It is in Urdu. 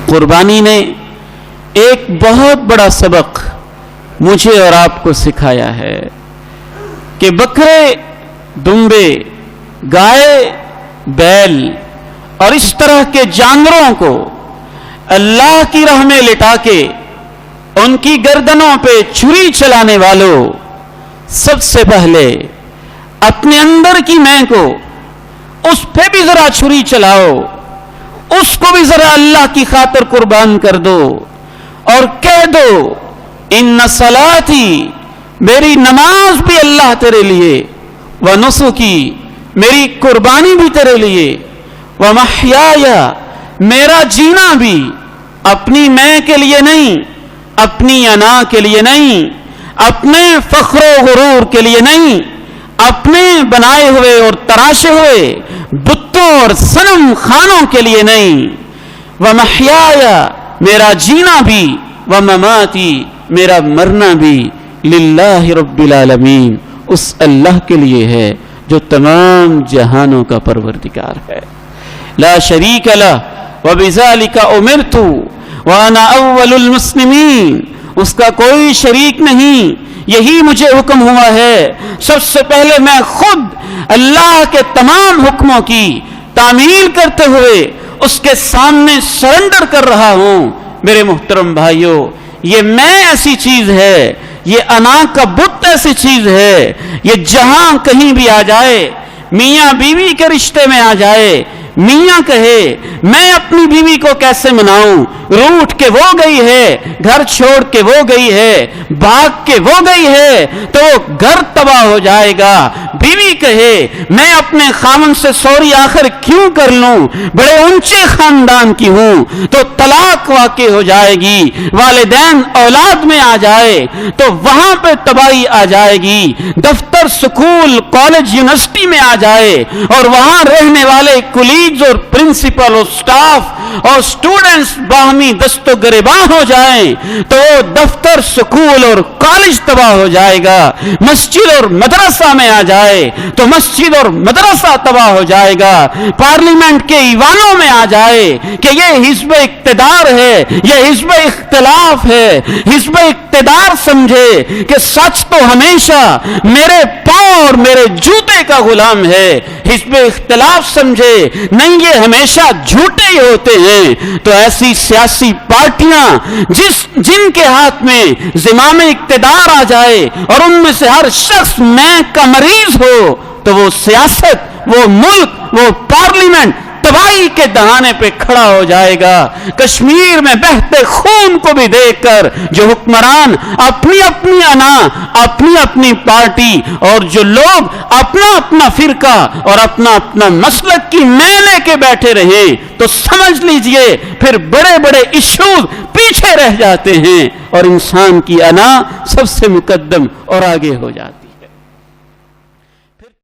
قربانی نے ایک بہت بڑا سبق مجھے اور آپ کو سکھایا ہے کہ بکرے، دمبے، گائے، بیل اور اس طرح کے جانوروں کو اللہ کی راہ میں لٹا کے ان کی گردنوں پہ چھری چلانے والوں، سب سے پہلے اپنے اندر کی میں کو اس پہ بھی ذرا چھری چلاؤ، اس کو بھی ذرا اللہ کی خاطر قربان کر دو اور کہہ دو ان صلاتی، میری نماز بھی اللہ تیرے لیے، ونسکی، میری قربانی بھی تیرے لیے، ومحیایا، میرا جینا بھی اپنی میں کے لیے نہیں، اپنی انا کے لیے نہیں، اپنے فخر و غرور کے لیے نہیں، اپنے بنائے ہوئے اور تراشے ہوئے بتوں اور صنم خانوں کے لیے نہیں، ومحیایا، میرا جینا بھی، ومماتی، میرا مرنا بھی، للہ رب العالمین، اس اللہ کے لیے ہے جو تمام جہانوں کا پروردگار ہے، لا شریک لہ وبذالک امرت وانا اول المسلمین، اس کا کوئی شریک نہیں، یہی مجھے حکم ہوا ہے، سب سے پہلے میں خود اللہ کے تمام حکموں کی تعمیل کرتے ہوئے اس کے سامنے سرنڈر کر رہا ہوں۔ میرے محترم بھائیوں، یہ میں ایسی چیز ہے، یہ انا کا بت ایسی چیز ہے، یہ جہاں کہیں بھی آ جائے، میاں بیوی کے رشتے میں آ جائے، میاں کہے میں اپنی بیوی کو کیسے مناؤں، روٹھ کے وہ گئی ہے، گھر چھوڑ کے وہ گئی ہے، بھاگ کے وہ گئی ہے، تو گھر تباہ ہو جائے گا۔ بیوی کہے میں اپنے خامن سے سوری آخر کیوں کر لوں، بڑے اونچے خاندان کی ہوں، تو طلاق واقع ہو جائے گی، والدین اولاد میں آ جائے تو وہاں پہ تباہی آ جائے گی، دفتر، سکول، کالج، یونیورسٹی میں آ جائے اور وہاں رہنے والے کلیگز اور پرنسپل اور سٹاف اور سٹوڈنٹس باہمی دست و گریباں ہو جائیں تو دفتر، سکول اور کالج تباہ ہو جائے گا، مسجد اور مدرسہ میں آ جائے تو مسجد اور مدرسہ تباہ ہو جائے گا، پارلیمنٹ کے ایوانوں میں آ جائے کہ یہ حزب اقتدار ہے، یہ حزب اختلاف ہے، حزب اقتدار سمجھے کہ سچ تو ہمیشہ میرے پاؤں اور میرے جوتے کا غلام ہے، حزب اختلاف سمجھے نہیں یہ ہمیشہ جھوٹے ہی ہوتے ہیں، تو ایسی سیاسی پارٹیاں جن کے ہاتھ میں زمام اقتدار آ جائے اور ان میں سے ہر شخص میں کا مریض ہو تو وہ سیاست، وہ ملک، وہ پارلیمنٹ تباہی کے دہانے پہ کھڑا ہو جائے گا۔ کشمیر میں بہتے خون کو بھی دیکھ کر جو حکمران اپنی اپنی انا، اپنی اپنی پارٹی اور جو لوگ اپنا اپنا فرقہ اور اپنا اپنا مسلک کی میں لے کے بیٹھے رہے تو سمجھ لیجئے پھر بڑے بڑے ایشوز پیچھے رہ جاتے ہیں اور انسان کی انا سب سے مقدم اور آگے ہو جاتی ہے۔